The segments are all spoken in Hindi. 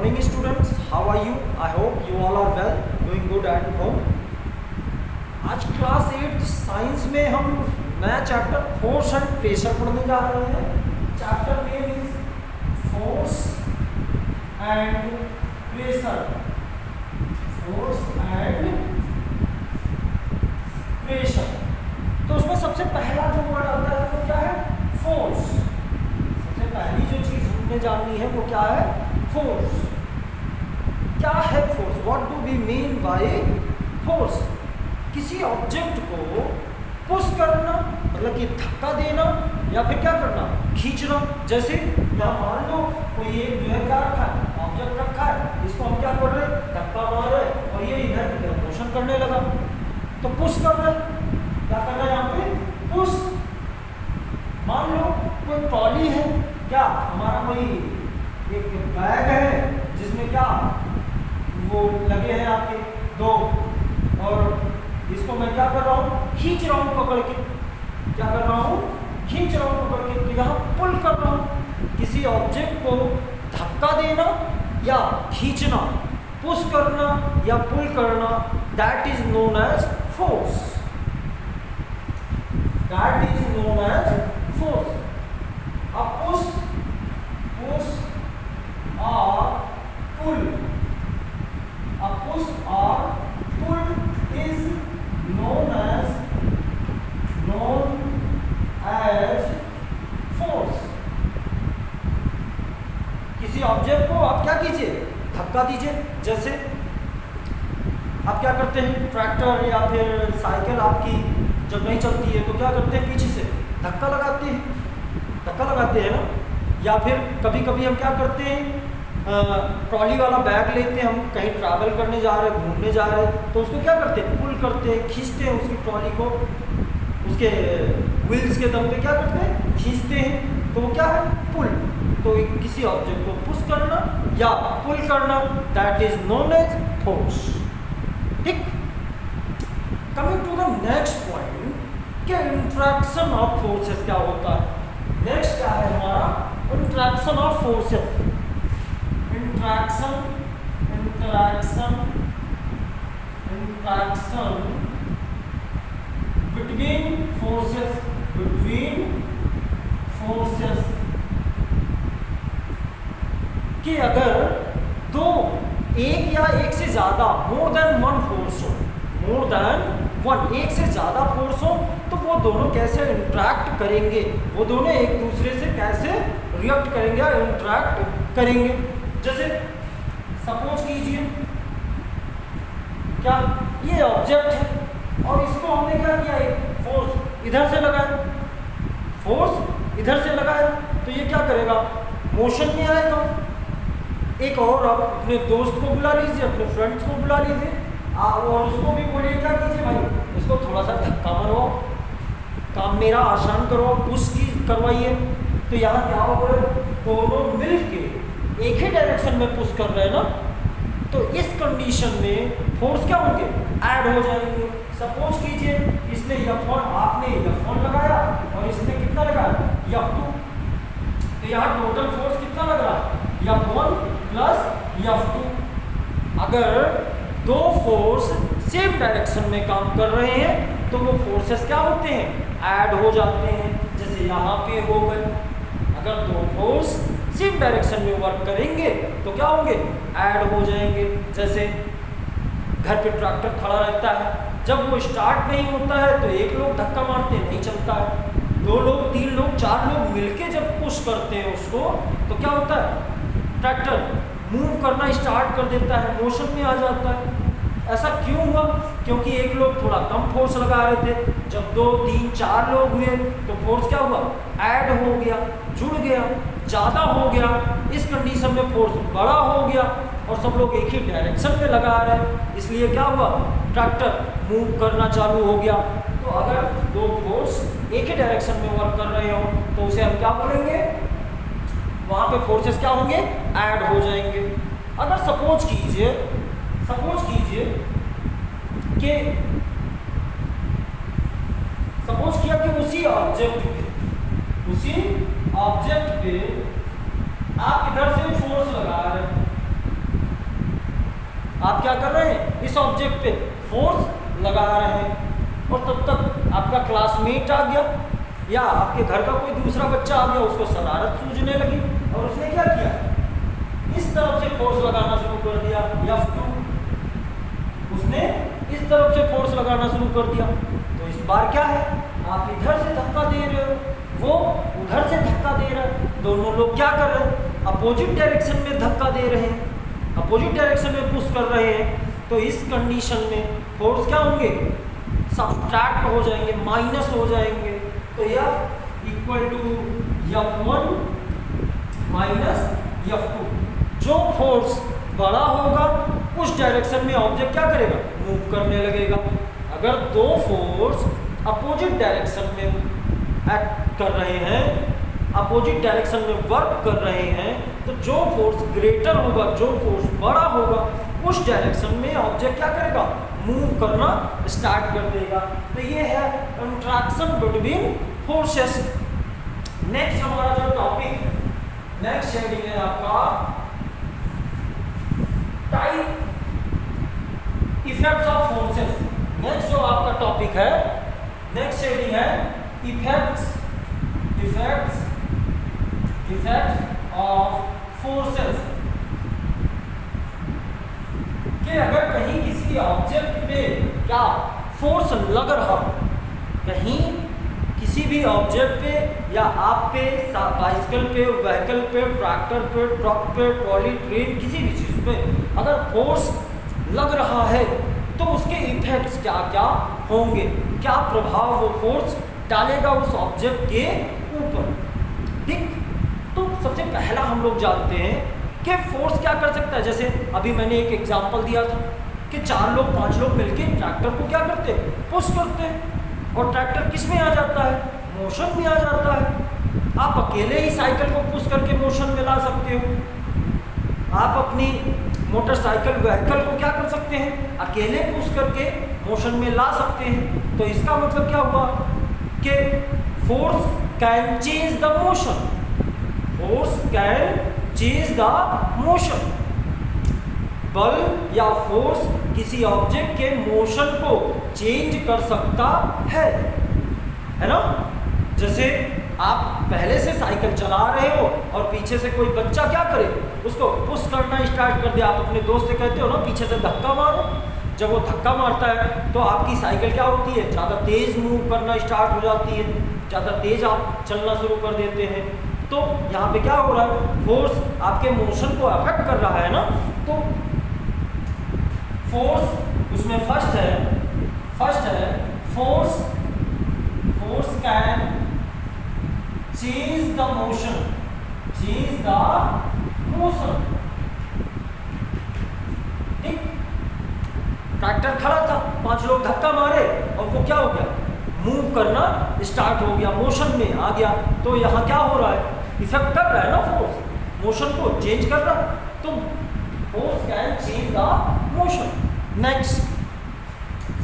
morning students, how are you? I hope you all are well, doing good at home. आज क्लास 8 साइंस में हम नया चैप्टर फोर्स एंड प्रेशर पढ़ने जा रहे हैं. Chapter name is force and pressure. Force and pressure. तो उसमें सबसे पहला जो वर्ड आता है वो क्या है? फोर्स. सबसे पहली जो चीज हमने जाननी है वो क्या है? फोर्स. क्या है force? What do we mean by force? किसी ऑब्जेक्ट को पुश करना, मतलब कि धक्का देना, या फिर क्या करना? खींचना. जैसे यहाँ मान लो कोई एक जो है क्या रखा है? ऑब्जेक्ट रखा है, इसको हम क्या कर रहे हैं? धक्का मार रहे हैं और ये इधर की तरफ मोशन करने लगा, तो पुश कर रहे हैं. क्या कर रहे हैं यहाँ पे? पुश. मान लो कोई ट्रॉली है, क्या हमारा कोई एक बैग है जिसमें क्या वो लगे हैं आपके दो, और इसको मैं क्या कर रहा हूँ? खींच रहा हूँ पकड़ के. क्या कर रहा हूँ? खींच रहा हूँ पकड़ के. तो यहाँ पुल कर रहा हूँ. किसी ऑब्जेक्ट को धक्का देना या खींचना, पुश करना या पुल करना, that is known as force. That is known as force. अब पुश और पुल. अब पुश और pull is known as force. किसी ऑब्जेक्ट को आप क्या कीजिए? धक्का दीजिए. जैसे आप क्या करते हैं? ट्रैक्टर या फिर साइकिल आपकी जब नहीं चलती है तो क्या करते हैं? पीछे से धक्का लगाते हैं. धक्का लगाते हैं ना. या फिर कभी कभी हम क्या करते हैं? ट्रॉली वाला बैग लेते हैं, हम कहीं ट्रैवल करने जा रहे हैं, घूमने जा रहे हैं, तो उसको क्या करते हैं? पुल करते हैं, खींचते हैं उसकी ट्रॉली को. उसके व्हील्स के दम पे क्या करते हैं? खींचते हैं. तो वो क्या है? पुल. तो किसी ऑब्जेक्ट को पुश करना या पुल करना, that is known as force. ठीक. Coming to the next point कि इंट्रैक्शन ऑफ फोर्सेस क्या होता है. नेक्स्ट क्या है हमारा? Interaction of forces. interaction between forces कि अगर दो, एक या एक से ज्यादा, मोर देन वन फोर्स हो, मोर देन वन, एक से ज्यादा फोर्स हो, तो वो दोनों कैसे इंटरैक्ट करेंगे? वो दोनों एक दूसरे से कैसे रिएक्ट करेंगे या इंटरैक्ट करेंगे? जैसे सपोज कीजिए क्या ये ऑब्जेक्ट है और इसको हमने क्या किया? एक फोर्स इधर से लगाया, फोर्स इधर से लगाया, तो ये क्या करेगा? मोशन में आएगा. एक और आप अपने दोस्त को बुला लीजिए, अपने फ्रेंड्स को बुला लीजिए, और उसको भी बोलिए क्या कीजिए भाई, इसको थोड़ा सा धक्का मरवाओ, काम मेरा आसान करो, पुश की करवाइए. तो यहाँ क्या हो रहा है? दोनों मिलके एक ही डायरेक्शन में पुश कर रहे हैं ना. तो इस कंडीशन में फोर्स क्या होंगे? ऐड हो जाएंगे. सपोज कीजिए इसने ईयरफोन, आपने ईयरफोन लगाया और इसने कितना लगाया? F2. तो यहाँ टोटल फोर्स कितना लग रहा है? F1 plus F2. अगर दो फोर्स सेम डायरेक्शन में काम कर रहे हैं तो वो फोर्सेस क्या होते हैं? ऐड हो जाते हैं. जैसे यहाँ पे हो गए. अगर दो फोर्स सेम डायरेक्शन में वर्क करेंगे तो क्या होंगे? ऐड हो जाएंगे. जैसे घर पे ट्रैक्टर खड़ा रहता है, जब वो स्टार्ट नहीं होता है तो एक लोग धक्का मारते हैं, नहीं चलता है. दो लोग, तीन लोग, चार लोग मिलके जब पुश करते हैं उसको, तो क्या होता है? ट्रैक्टर मूव करना स्टार्ट कर देता है, मोशन में आ जाता है. ऐसा क्यों हुआ? क्योंकि एक लोग थोड़ा कम फोर्स लगा रहे थे. जब 2, 3, 4 लोग हुए तो फोर्स क्या हुआ? ऐड हो गया, जुड़ गया, ज़्यादा हो गया. इस कंडीशन में फोर्स बड़ा हो गया और सब लोग एक ही डायरेक्शन में लगा रहे हैं, इसलिए क्या हुआ? ट्रैक्टर मूव करना चालू हो गया. तो अगर दो फोर्स एक ही डायरेक्शन में वर्क कर रहे हो तो उसे हम क्या बोलेंगे? वहाँ पे फोर्सेस क्या होंगे? ऐड हो जाएंगे. अगर सपोज कीजिए कि सपोज किया कि उसी ऑब्जेक्ट पे आप इधर से फोर्स लगा रहे हैं, आप क्या कर रहे हैं, इस ऑब्जेक्ट पे फोर्स लगा रहे हैं, और तब तक आपका क्लासमेट आ गया या आपके घर का कोई दूसरा बच्चा आ गया, उसको शरारत सूझने लगी और उसने क्या किया, इस तरफ से फोर्स लगाना शुरू कर दिया, F2, उसने इस तरफ से फोर्स लगाना शुरू कर दिया। तो इस बार क्या है, आप इधर से धक्का दे रहे हो, वो उधर से धक्का दे रहा है, दोनों लोग क्या कर रहे हैं, अपोजिट डायरेक्शन में धक्का दे रहे हैं, अपोजिट डायरेक्शन में पुश कर रहे हैं। तो इस कंडीशन में फोर्स क्या होंगे, सब्ट्रैक्ट हो जाएंगे, माइनस हो जाएंगे। तो F equal to F1 minus F2। जो फोर्स बड़ा होगा उस डायरेक्शन में ऑब्जेक्ट क्या करेगा, मूव करने लगेगा। अगर दो फोर्स अपोजिट डायरेक्शन में एक्ट कर रहे हैं, अपोजिट डायरेक्शन में वर्क कर रहे हैं, तो जो फोर्स ग्रेटर होगा, जो फोर्स बड़ा होगा, उस डायरेक्शन में ऑब्जेक्ट क्या करेगा, मूव करना स्टार्ट कर देगा। तो ये है इंटरेक्शन बिटवीन फोर्सेस। नेक्स्ट हमारा जो टॉपिक, नेक्स्ट शेडिंग है आपका type effects of forces. Next जो आपका टॉपिक है, नेक्स्ट शेडिंग है इफेक्ट्स ऑफ फोर्सेस। कि अगर कहीं किसी ऑब्जेक्ट पे क्या फोर्स लग रहा, कहीं किसी भी ऑब्जेक्ट पे या आप पे, बाइसिकल पे, व्हीकल पे, ट्रैक्टर पे, ट्रक पे, ट्रॉली, ट्रेन, किसी भी चीज़ पे अगर फोर्स लग रहा है तो उसके इफेक्ट्स क्या क्या होंगे, क्या प्रभाव वो फोर्स डालेगा उस ऑब्जेक्ट के ऊपर। ठीक, तो सबसे पहला हम लोग जानते हैं कि फोर्स क्या कर सकता है। जैसे अभी मैंने एक एग्जांपल दिया था कि 4 लोग 5 लोग मिलकर ट्रैक्टर को क्या करते हैं, पुश करते हैं, और ट्रैक्टर किस में आ जाता है, मोशन में आ जाता है। आप अकेले ही साइकिल को पुश करके मोशन में ला सकते हो, आप अपनी मोटरसाइकिल व्हीकल को क्या कर सकते हैं, अकेले पुश करके मोशन में ला सकते हैं। तो इसका मतलब क्या हुआ कि force can change the motion, force can change the motion. बल या फोर्स किसी ऑब्जेक्ट के मोशन को चेंज कर सकता है ना। जैसे आप पहले से साइकिल चला रहे हो और पीछे से कोई बच्चा क्या करे, उसको पुश करना स्टार्ट कर दिया। आप अपने दोस्त से कहते हो ना, पीछे से धक्का मारो। जब वो धक्का मारता है तो आपकी साइकिल क्या होती है, ज़्यादा तेज़ मूव करना स्टार्ट हो जाती है, ज़्यादा तेज़ आप चलना शुरू कर देते हैं। तो यहाँ पे क्या हो रहा है, फोर्स आपके मोशन को अफेक्ट कर रहा है ना। तो फोर्स उसमें फर्स्ट है force can change the motion, ठीक। ट्रैक्टर खड़ा था, 5 लोग धक्का मारे और वो क्या हो गया, मूव करना स्टार्ट हो गया, मोशन में आ गया। तो यहाँ क्या हो रहा है, इफेक्ट कर रहा है ना, फोर्स मोशन को चेंज कर रहा है। तो force can change the motion. Next,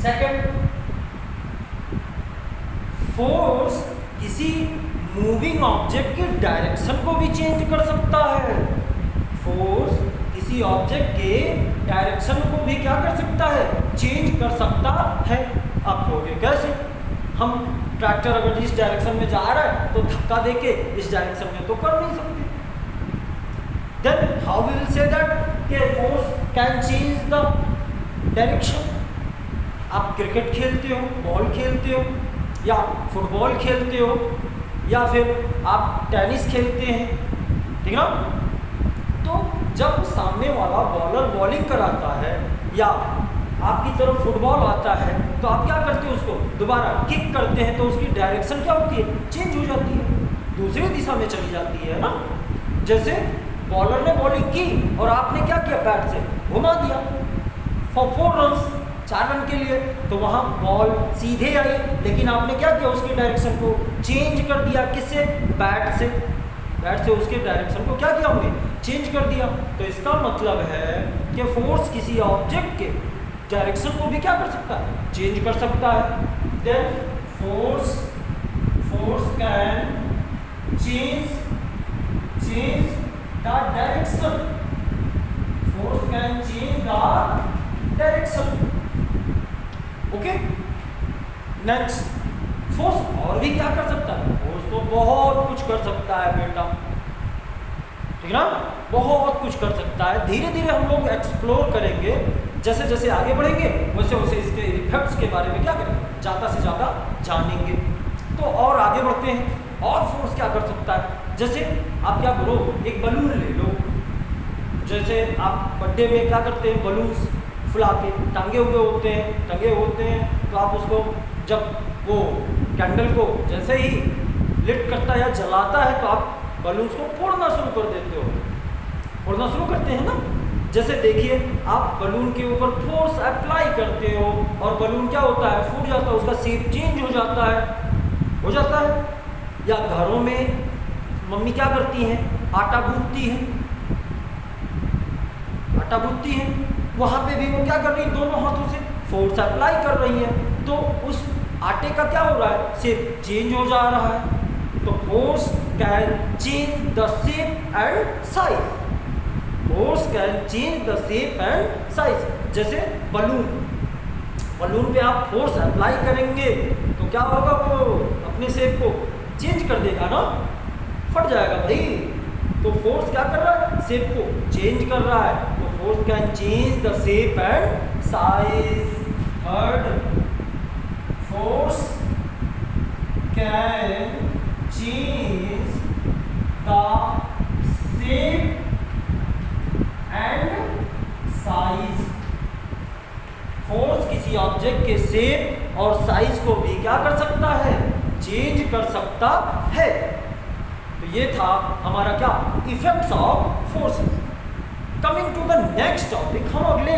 second, force किसी मूविंग ऑब्जेक्ट की डायरेक्शन को भी चेंज कर सकता है। फोर्स किसी ऑब्जेक्ट के डायरेक्शन को भी क्या कर सकता है, चेंज कर सकता है। आप कहोगे कैसे, हम ट्रैक्टर अगर इस डायरेक्शन में जा रहा है तो धक्का देके इस डायरेक्शन में तो कर नहीं सकते। Then how we will say that कि force can change the direction. आप क्रिकेट खेलते हो, बॉल खेलते हो, या फुटबॉल खेलते हो, या फिर आप टेनिस खेलते हैं, ठीक ना। तो जब सामने वाला बॉलर बॉलिंग कराता है या आपकी तरफ फुटबॉल आता है तो आप क्या करते हो, उसको दोबारा किक करते हैं, तो उसकी डायरेक्शन क्या होती है, चेंज हो जाती है, दूसरी दिशा में चली जाती है ना। जैसे बॉलर ने बॉलिंग की और आपने क्या किया, बैट से घुमा दिया फॉर 4 रन्स, 4 रन के लिए, तो वहाँ बॉल सीधे आई, लेकिन आपने क्या किया, उसकी डायरेक्शन को चेंज कर दिया। किससे, बैट से, बैट से उसके डायरेक्शन को क्या किया हमने, चेंज कर दिया। तो इसका मतलब है कि फोर्स किसी ऑब्जेक्ट के डायरेक्शन को भी क्या कर सकता है, चेंज कर सकता है। Then force can change the direction, force can change the action. Okay, next, force और भी क्या कर सकता है? फोर्स तो बहुत कुछ कर सकता है बेटा, ठीक ना, बहुत कुछ कर सकता है। धीरे धीरे हम लोग एक्सप्लोर करेंगे, जैसे जैसे आगे बढ़ेंगे वैसे वैसे इसके इफेक्ट्स के बारे में क्या करेंगे, ज़्यादा से ज़्यादा जानेंगे। तो और आगे बढ़ते हैं, और फोर्स क्या कर सकता है? जैसे आप क्या करो, एक बलून ले लो, जैसे आप बर्थडे में क्या करते हैं, बलून्स फुला के टंगे होते हैं, तो आप उसको जब वो कैंडल को जैसे ही लिट करता है या जलाता है तो आप बलून्स को फोड़ना शुरू कर देते हो, फोड़ना शुरू करते हैं ना। जैसे देखिए, आप बलून के ऊपर फोर्स अप्लाई करते हो और बलून क्या होता है, फूट जाता है, उसका शेप चेंज हो जाता है। या घरों में मम्मी क्या करती हैं, आटा गूंथती हैं, वहाँ पे भी वो क्या कर रही है, दोनों हाथों से फोर्स अप्लाई कर रही है, तो उस आटे का क्या हो रहा है, शेप चेंज हो जा रहा है। तो force can change the shape and size, force can change the shape and size. जैसे बलून पे आप फोर्स अप्लाई करेंगे तो क्या होगा, वो अपने शेप को चेंज कर देगा ना, फट जाएगा भाई। तो फोर्स क्या कर रहा है, शेप को चेंज कर रहा है। तो force can change the shape and size. Third, force can change the shape and size. Force किसी ऑब्जेक्ट के शेप और साइज को भी क्या कर सकता है, चेंज कर सकता है। तो ये था हमारा क्या, effects of forces. Coming to the next topic, हम अगले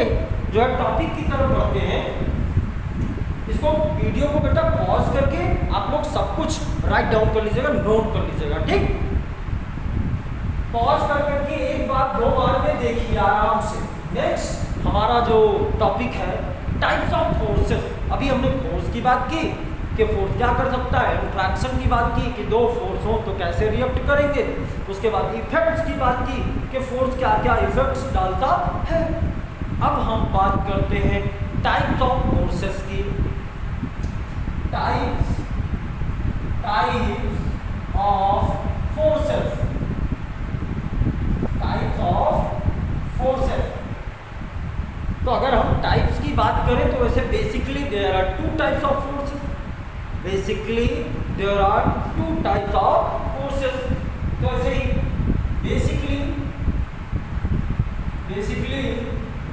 जो है टॉपिक की तरफ बढ़ते हैं। इसको वीडियो को बेटा पॉज करके आप लोग सब कुछ राइट डाउन कर लीजिएगा, नोट कर लीजिएगा, ठीक। पॉज करके एक बार 2 बार में देखिए आराम से। नेक्स्ट हमारा जो टॉपिक है, टाइप्स ऑफ फोर्सेस। अभी हमने फोर्स की बात की कि फोर्स क्या कर सकता है, इंट्रैक्शन की बात की कि 2 फोर्स हो तो कैसे रिएक्ट करेंगे, उसके बाद इफेक्ट्स की बात की कि फोर्स क्या क्या इफेक्ट्स डालता है। अब हम बात करते हैं टाइप्स ऑफ फोर्सेस की। Types of forces, types of forces. तो अगर हम टाइप्स की बात करें तो वैसे basically there are 2 types of forces. Basically there are 2 types of forces. तो ऐसे ही basically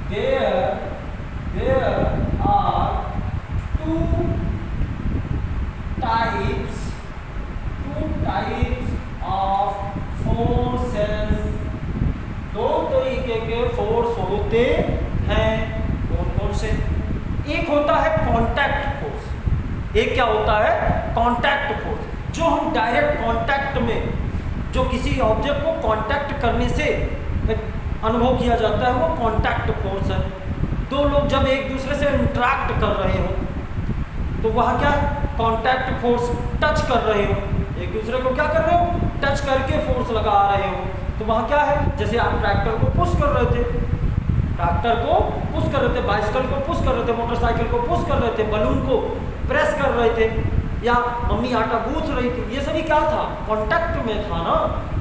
there are 2 types of forces. 2 तरीके के फोर्स होते हैं। कौन से? एक होता है कांटेक्ट फोर्स, एक क्या होता है, कांटेक्ट फोर्स। जो हम डायरेक्ट कांटेक्ट में, जो किसी ऑब्जेक्ट को कांटेक्ट करने से अनुभव किया जाता है, वो कांटेक्ट फोर्स है। 2 लोग जब एक दूसरे से इंटरैक्ट कर रहे हो तो वहाँ क्या है, कांटेक्ट फोर्स। टच कर रहे हो, एक दूसरे को क्या कर रहे हो, टच करके फोर्स लगा रहे हो, तो वहाँ क्या है, जैसे आप ट्रैक्टर को पुश कर रहे थे, बाइसिकल को पुश कर रहे थे, मोटरसाइकिल को पुश कर रहे थे, बलून को प्रेस कर रहे थे, या मम्मी आटा गूंथ रही थी, ये सभी क्या था, कांटेक्ट में था ना,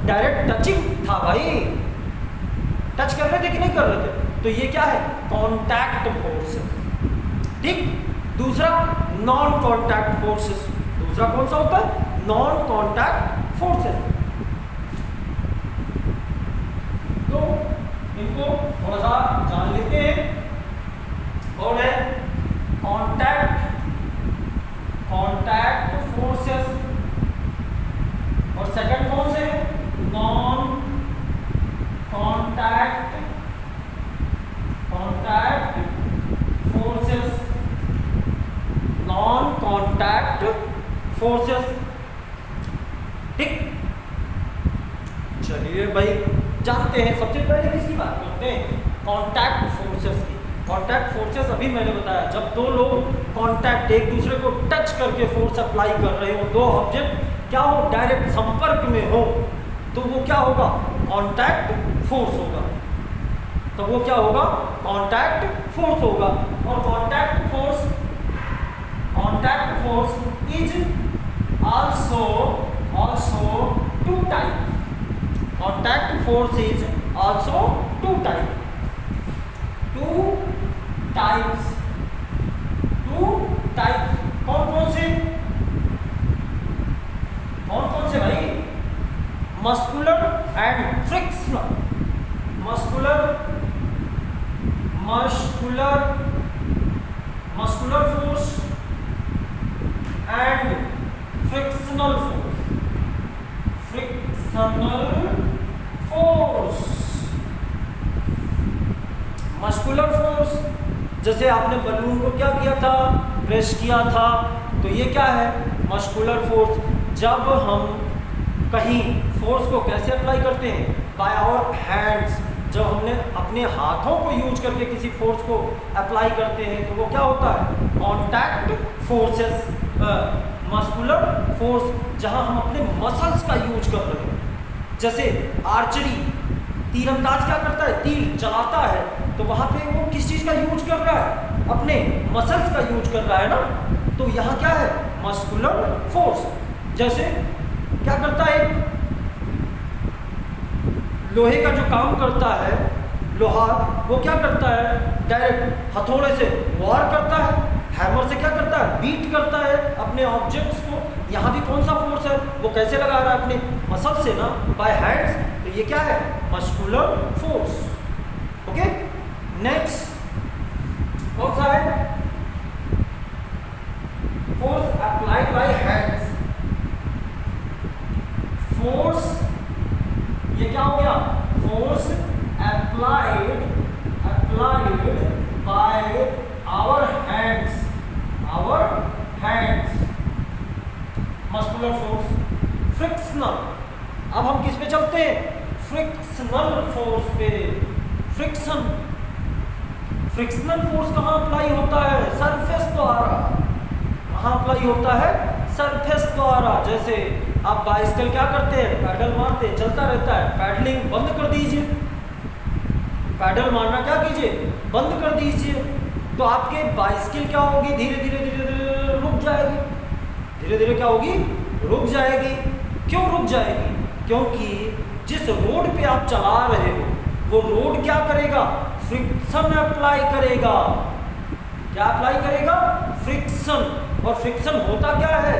डायरेक्ट टचिंग था भाई। टच कर रहे थे कि नहीं कर रहे थे, तो ये क्या है, कांटेक्ट फोर्स। ठीक। दूसरा नॉन कांटेक्ट फोर्सेस। दूसरा कौन सा होता है, नॉन कांटेक्ट फोर्सेस। तो इनको थोड़ा सा जान लेते हैं। कौन है, कांटेक्ट फोर्सेस, और सेकंड कौन से, non contact forces. Non contact forces. ठीक। चलिए भाई जानते हैं, सबसे पहले किसकी बात करते हैं, कांटेक्ट फोर्सेस की। कांटेक्ट फोर्सेस अभी मैंने बताया, जब 2 लोग कांटेक्ट, एक दूसरे को टच करके फोर्स अप्लाई कर रहे हो, 2 ऑब्जेक्ट क्या हो, डायरेक्ट संपर्क में हो, तो वो क्या होगा, कांटेक्ट फोर्स होगा। तो वो क्या होगा, कॉन्टैक्ट फोर्स होगा। और contact force is also two type. Contact force is also two types. कौन कौन से भाई? Muscular and frictional. Muscular force and frictional force. Muscular force, जैसे आपने बलून को क्या किया था, प्रेस किया था, तो ये क्या है, मस्कुलर फोर्स। जब हम कहीं फोर्स को कैसे अप्लाई करते हैं, बाय आवर हैंड्स। जब हमने अपने हाथों को यूज करके किसी फोर्स को अप्लाई करते हैं तो वो क्या होता है, कॉन्टैक्ट फोर्सेस। मस्कुलर फोर्स जहां हम अपने मसल्स का यूज कर रहे हैं, जैसे आर्चरी, तीरंदाज क्या करता है, तीर चलाता है, तो वहां पे वो किस चीज का यूज कर रहा है, अपने मसल्स का यूज कर रहा है ना। तो यहाँ क्या है, मस्कुलर फोर्स। जैसे क्या करता है, लोहे का जो काम करता है, लोहा, वो क्या करता है, डायरेक्ट हथौड़े से वार करता है, हैमर से क्या करता है, बीट करता है अपने ऑब्जेक्ट्स को। यहाँ भी कौन सा फोर्स है, वो कैसे लगा रहा है, अपने मसल से ना, बाय हैंड्स। तो ये क्या है, मस्कुलर फोर्स। ओके, नेक्स्ट कौन सा है, force applied by hands. Force, ये क्या हो गया, force applied by our hands. Muscular force. Frictional, अब हम किस पे चलते हैं, फ्रिक्शनल फोर्स पे। फ्रिक्शनल फोर्स कहाँ अप्लाई होता है, सरफेस द्वारा। कहाँ अप्लाई होता है, सरफेस द्वारा। जैसे आप बाइसिकल क्या करते हैं, पैडल मारते हैं, चलता रहता है, पैडलिंग बंद कर दीजिए, पैडल मारना क्या कीजिए, बंद कर दीजिए, तो आपके बाइसिकल क्या होगी, धीरे धीरे रुक जाएगी। धीरे धीरे क्या होगी, रुक जाएगी। क्यों रुक जाएगी, क्योंकि जिस रोड पे आप चला रहे हो वो रोड क्या करेगा, फ्रिक्शन अप्लाई करेगा। क्या अप्लाई करेगा, फ्रिक्शन। और फ्रिक्शन होता क्या है,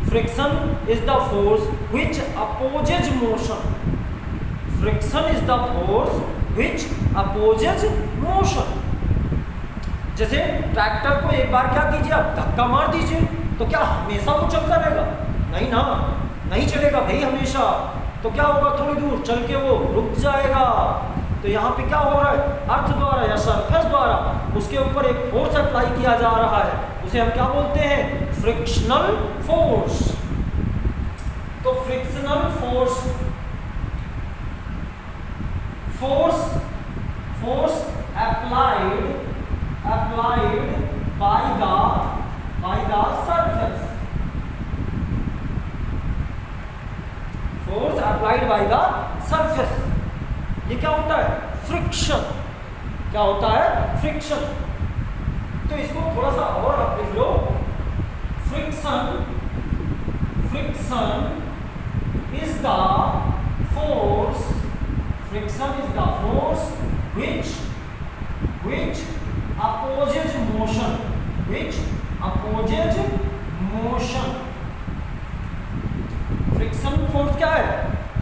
friction is the force which opposes motion. Friction is the force which opposes motion. जैसे ट्रैक्टर को एक बार क्या कीजिए, आप धक्का मार दीजिए, तो क्या हमेशा वो चलता रहेगा, नहीं ना, नहीं चलेगा भाई हमेशा। तो क्या होगा, थोड़ी दूर चल के वो रुक जाएगा। तो यहाँ पे क्या हो रहा है, अर्थ द्वारा या सरफेस द्वारा उसके ऊपर एक फोर्स अप्लाई किया जा रहा है, उसे हम क्या बोलते हैं, फ्रिक्शनल फोर्स। तो frictional force applied by the surface. Force applied by the surface, ये क्या होता है, फ्रिक्शन। क्या होता है, फ्रिक्शन। तो इसको थोड़ा सा और आप लिख लो, friction is the force which opposes motion। Friction force क्या है,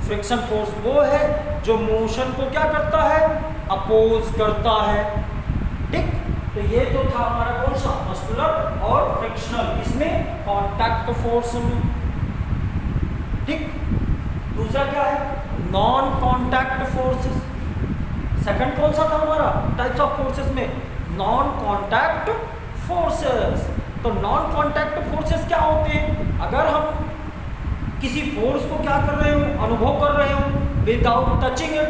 फ्रिक्शन फोर्स वो है जो मोशन को क्या करता है, अपोज करता है। ठीक, तो ये तो था हमारा कौन सा, मस्कुलर और फ्रिक्शनल, इसमें कॉन्टैक्ट फोर्स में। ठीक, दूसरा क्या है, नॉन कॉन्टैक्ट फोर्सेस। सेकंड कौन सा था हमारा टाइप्स ऑफ फोर्सेस में, नॉन कॉन्टैक्ट फोर्सेस। तो नॉन कॉन्टैक्ट फोर्सेस क्या होते हैं, अगर हम किसी फोर्स को क्या कर रहे हो, अनुभव कर रहे हो, विदाउट टचिंग इट।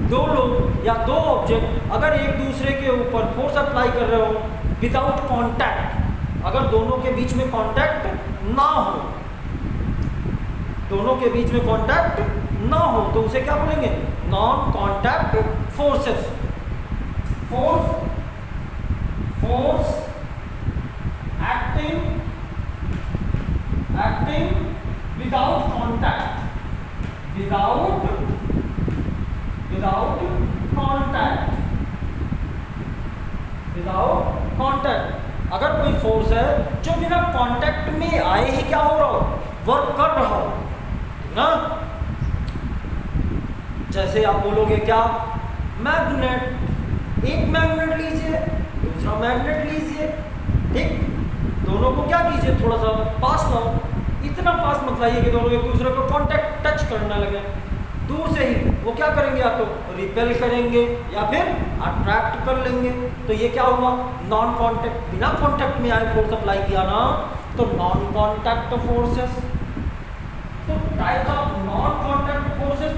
दो लोग या दो ऑब्जेक्ट अगर एक दूसरे के ऊपर फोर्स अप्लाई कर रहे हो विदाउट कॉन्टैक्ट, अगर दोनों के बीच में कॉन्टैक्ट ना हो, दोनों के बीच में कांटेक्ट ना हो तो उसे क्या बोलेंगे, non contact forces. Force acting without contact, without contact. अगर कोई फोर्स है जो बिना कांटेक्ट में आए ही क्या हो रहा हो, वर्क कर रहा हो ना। जैसे आप बोलोगे क्या, मैग्नेट, एक मैग्नेट लीजिए दूसरा मैग्नेट लीजिए, ठीक, दोनों को क्या कीजिए, थोड़ा सा पास लाओ। इतना पास मत लाइए कि दोनों एक दूसरे को कांटेक्ट टच करने लगे। दूर से ही वो क्या करेंगे, या तो रिपेल करेंगे या फिर अट्रैक्ट कर लेंगे। तो ये क्या हुआ, नॉन कांटेक्ट, बिना कांटेक्ट में आए फोर्स अप्लाई किया ना तो नॉन कांटेक्ट फोर्सेस। तो types of non contact forces,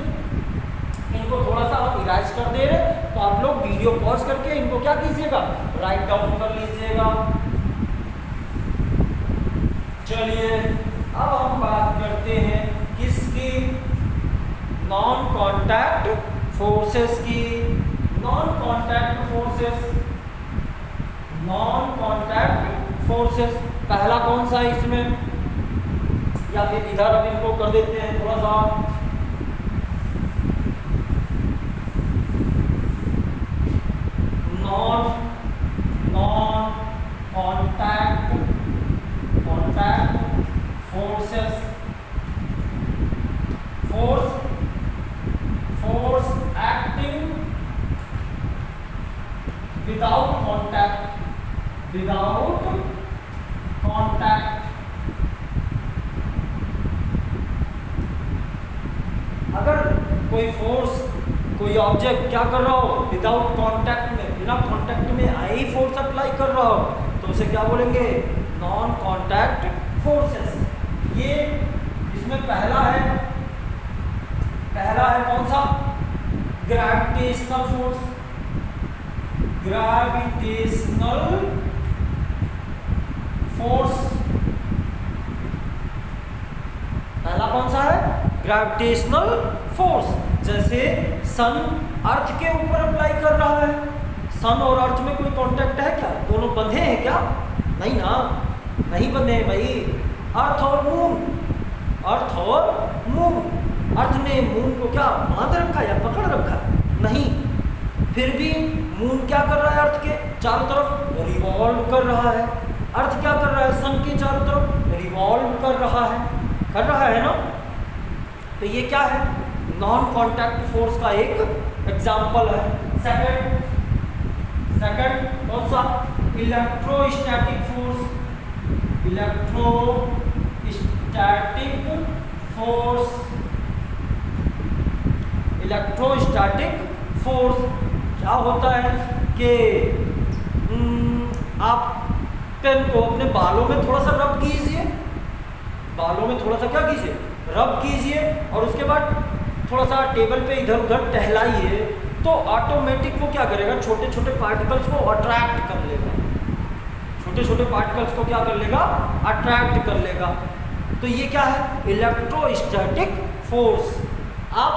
इनको थोड़ा सा आप इराइज कर दे रहे तो आप लोग वीडियो पॉज करके इनको क्या कीजिएगा, राइट डाउन कर लीजिएगा। चलिए अब हम बात करते हैं किसकी, नॉन कांटेक्ट फोर्सेस की। नॉन कांटेक्ट फोर्सेस पहला कौन सा है इसमें, या फिर इधर अब इनको कर देते हैं थोड़ा सा, non contact forces. Force acting without contact, अगर कोई फोर्स, कोई ऑब्जेक्ट क्या कर रहा हो, विदाउट कांटेक्ट में, बिना कांटेक्ट में आए ही फोर्स अप्लाई कर रहा हो तो उसे क्या बोलेंगे, नॉन कांटेक्ट फोर्सेस। ये इसमें पहला है कौन सा, ग्रेविटेशनल फोर्स। पहला कौन सा है, ग्रेविटेशनल फोर्स। जैसे सन अर्थ के ऊपर अप्लाई कर रहा है, सन और अर्थ में कोई कांटेक्ट है क्या, दोनों बंधे हैं क्या, नहीं ना, नहीं बंधे हैं भाई। अर्थ और मून, अर्थ ने मून को क्या बांध रखा है या पकड़ रखा है, नहीं। फिर भी मून क्या कर रहा है, अर्थ के चारों तरफ रिवॉल्व कर रहा है। अर्थ क्या कर रहा है, सन के चारों तरफ रिवॉल्व कर रहा है ना। तो ये क्या है, नॉन कांटेक्ट फोर्स का एक एग्जाम्पल है। सेकंड कौन सा, इलेक्ट्रोस्टैटिक फोर्स। इलेक्ट्रोस्टैटिक फोर्स क्या होता है कि आप पेन को अपने बालों में थोड़ा सा रब कीजिए, बालों में थोड़ा सा क्या कीजिए, रब कीजिए, और उसके बाद थोड़ा सा टेबल पे इधर उधर टहलाइए तो ऑटोमेटिक वो क्या करेगा, छोटे छोटे पार्टिकल्स को अट्रैक्ट कर लेगा, छोटे छोटे पार्टिकल्स को क्या कर लेगा, अट्रैक्ट कर लेगा। तो ये क्या है, इलेक्ट्रोस्टैटिक फोर्स। आप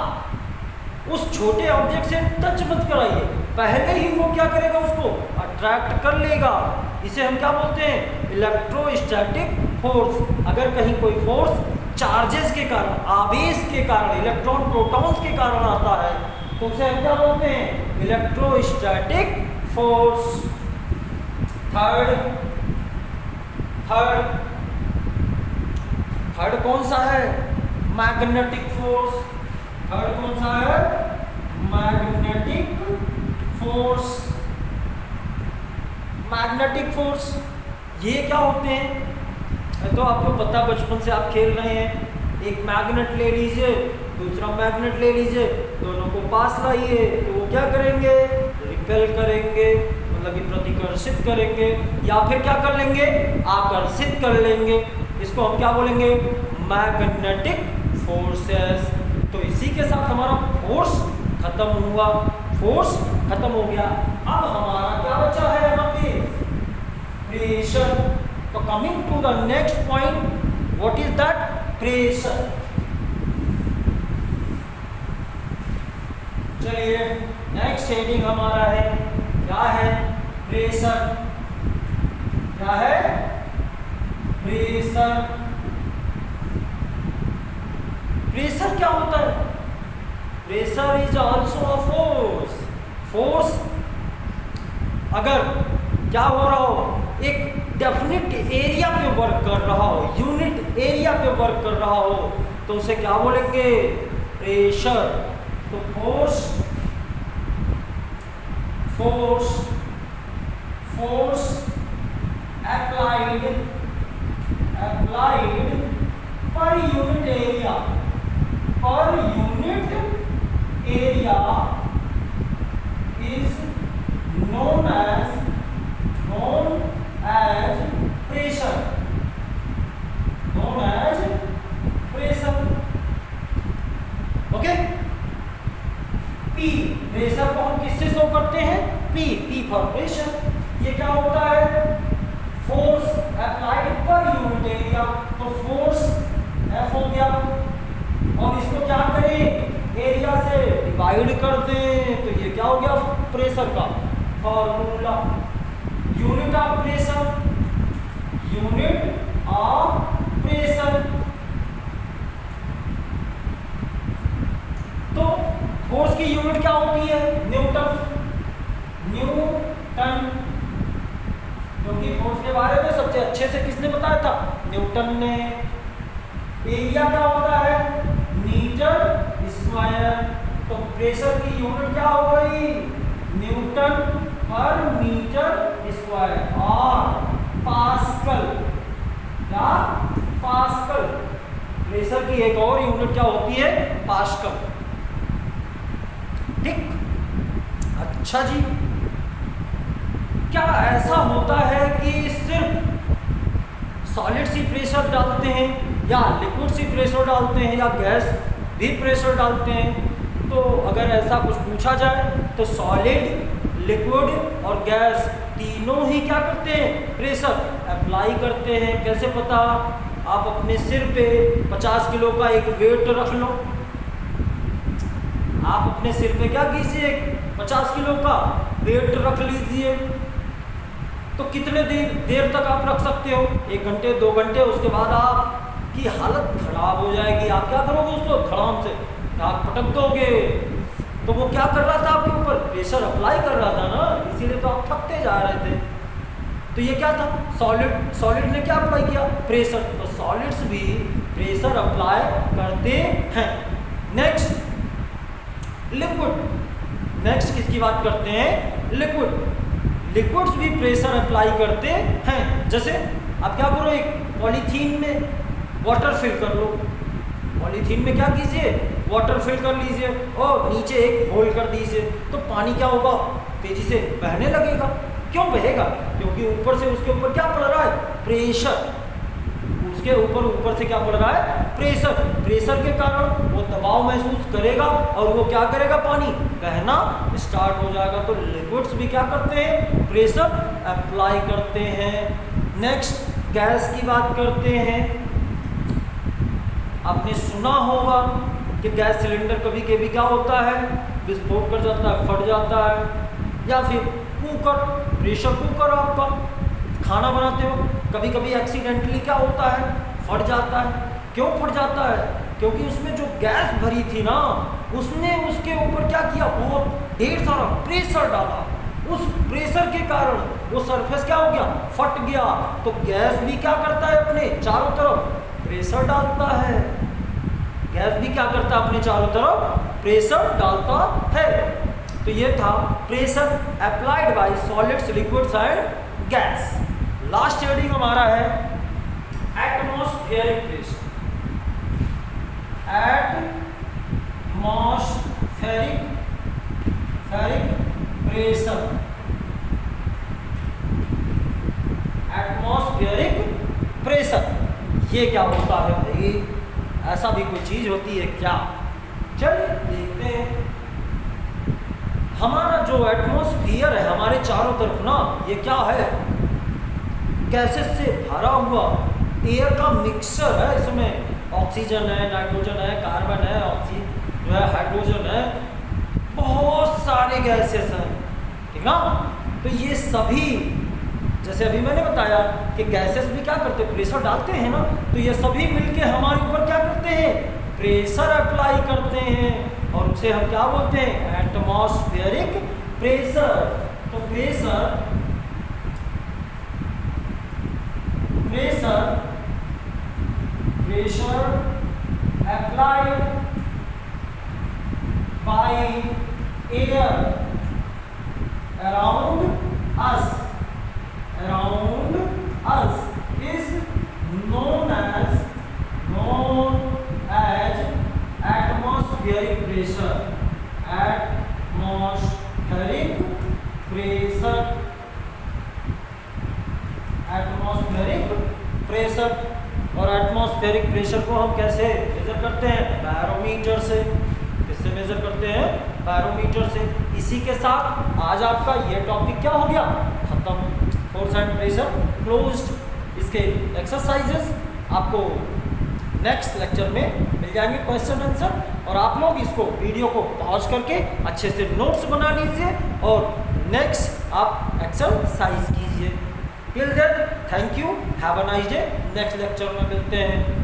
उस छोटे ऑब्जेक्ट से टच मत कराइए, पहले ही वो क्या करेगा, उसको अट्रैक्ट कर लेगा। इसे हम क्या बोलते हैं, इलेक्ट्रोस्टैटिक फोर्स। अगर कहीं कोई फोर्स चार्जेस के कारण, आवेश के कारण, इलेक्ट्रॉन प्रोटॉन्स के कारण आता है तो उसे हम क्या बोलते हैं, इलेक्ट्रोस्टैटिक फोर्स। थर्ड कौन सा है, मैग्नेटिक फोर्स। थर्ड कौन सा है, मैग्नेटिक फोर्स। मैग्नेटिक फोर्स ये क्या होते हैं, तो आपको पता, बचपन से आप खेल रहे हैं। एक मैग्नेट ले लीजिए, दूसरा मैग्नेट ले लीजिए, दोनों को पास लाइए तो वो क्या करेंगे, रिपेल करेंगे, मतलब कि प्रतिकर्षित करेंगे, या फिर क्या कर लेंगे, आकर्षित कर लेंगे। इसको हम क्या बोलेंगे, मैग्नेटिक फोर्सेस। तो इसी के साथ हमारा फोर्स खत्म हुआ, फोर्स खत्म हो गया। अब हमारा क्या बचा है यहाँ पे, प्रेशर। तो coming to the next point, what is that, pressure. चलिए नेक्स्ट हेडिंग हमारा है, क्या है? प्रेशर। क्या है? प्रेशर। प्रेशर क्या होता है? Pressure is also a force. Force अगर क्या हो रहा हो, एक डेफिनिट एरिया पे वर्क कर रहा हो, यूनिट एरिया पे वर्क कर रहा हो, तो उसे क्या बोलेंगे? प्रेशर। तो force, force, force applied, applied per unit area, per unit area is known as pressure, known as pressure। Okay, P pressure को हम किससे शो करते हैं? P for pressure. ये क्या होता है? Force applied per unit area. तो फोर्स F हो गया, और इसको क्या करें? एरिया से डिवाइड कर दें, तो ये क्या हो गया? प्रेशर का formula. Unit of pressure, unit of pressure. तो फोर्स की यूनिट क्या होती है? न्यूटन। न्यूटन, क्योंकि फोर्स के बारे में सबसे अच्छे से किसने बताया था? न्यूटन ने। एरिया क्या होता है? Metre square. तो प्रेशर की यूनिट क्या हो गई? Newton per metre square. और पास्कल, क्या? पास्कल। प्रेशर की एक और यूनिट क्या होती है? पास्कल। ठीक, अच्छा जी। क्या ऐसा होता है कि सिर्फ सॉलिड सी प्रेशर डालते हैं, या लिक्विड सी प्रेशर डालते हैं, या गैस भी प्रेशर डालते हैं? तो अगर ऐसा कुछ पूछा जाए तो सॉलिड, लिक्विड और गैस तीनों ही क्या करते हैं? प्रेशर अप्लाई करते हैं। कैसे पता? आप अपने सिर पे 50 किलो का एक वेट रख लो। आप अपने सिर पे क्या कीजिए? 50 किलो का वेट रख लीजिए। तो कितने देर तक आप रख सकते हो? 1 घंटे, 2 घंटे। उसके बाद आपकी हालत खराब हो जाएगी। आप क्या करोगे? उसको धड़ाम से आप पटक दोगे। तो वो क्या कर रहा था? आपके ऊपर प्रेशर अप्लाई कर रहा था ना, इसीलिए तो आप थकते जा रहे थे। तो ये क्या था? सॉलिड। सॉलिड ने क्या अप्लाई किया? प्रेशर। तो सॉलिड्स भी प्रेशर अप्लाई करते हैं। Next liquid. नेक्स्ट किसकी बात करते हैं? लिक्विड। लिक्विड्स भी प्रेशर अप्लाई करते हैं। जैसे आप क्या करो? एक पॉलीथीन में वाटर फिल कर लो। पॉलीथीन में क्या कीजिए? वाटर फिल कर लीजिए और नीचे एक होल कर दीजिए। तो पानी क्या होगा? तेजी से बहने लगेगा। क्यों बहेगा? क्योंकि ऊपर से उसके ऊपर क्या पड़ रहा है? प्रेशर। उसके ऊपर से क्या पड़ रहा है? प्रेशर। प्रेशर के कारण वो दबाव महसूस करेगा और वो क्या करेगा? पानी बहना स्टार्ट हो जाएगा। तो लिक्विड्स भी क्या करते हैं? प्रेशर अप्लाई करते हैं। नेक्स्ट गैस की बात करते हैं। आपने सुना होगा कि गैस सिलेंडर कभी कभी क्या होता है? विस्फोट कर जाता है, फट जाता है। या फिर कुकर, प्रेशर कुकर आपका खाना बनाते हो, कभी कभी एक्सीडेंटली क्या होता है? फट जाता है। क्यों फट जाता है? क्योंकि उसमें जो गैस भरी थी ना, उसने उसके ऊपर क्या किया? बहुत ढेर सारा प्रेशर डाला। उस प्रेशर के कारण वो सरफेस क्या हो गया? फट गया। तो गैस भी क्या करता है? अपने चारों तरफ प्रेशर डालता है। गैस भी क्या करता है? अपने चारों तरफ प्रेशर डालता है। तो ये था pressure applied by solids, liquids and gas. Last heading हमारा है atmospheric pressure. Atmospheric pressure. Atmospheric pressure ये क्या होता है भाई? ऐसा भी कोई चीज होती है क्या? चलिए देखते हैं। हमारा जो एटमॉस्फेयर है हमारे चारों तरफ ना, ये क्या है? गैसेस से भरा हुआ एयर का मिक्सचर है। इसमें ऑक्सीजन है, नाइट्रोजन है, कार्बन है, जो है हाइड्रोजन है, बहुत ठीक ना। तो ये सभी, जैसे अभी मैंने बताया कि गैसेस भी क्या करते हैं, प्रेशर डालते हैं ना, तो ये सभी मिलके हमारे ऊपर क्या करते हैं, प्रेशर अप्लाई करते हैं, और उसे हम क्या बोलते हैं, एटमॉस्फेरिक प्रेशर। तो pressure applied by air around us is known as atmospheric pressure. Atmospheric pressure. और एटमॉस्फेरिक प्रेशर को हम कैसे मेजर करते हैं, बैरोमीटर से। किससे मेजर करते हैं, बैरोमीटर से। इसी के साथ आज आपका ये टॉपिक क्या हो गया, खत्म। Force and pressure closed. इसके एक्सरसाइजेस आपको नेक्स्ट लेक्चर में मिल जाएंगे, क्वेश्चन आंसर, और आप लोग इसको वीडियो को पॉज करके अच्छे से नोट्स बना लीजिए और नेक्स्ट आप एक्सरसाइज कीजिए। Till then thank you, have a nice day. Next lecture में मिलते हैं।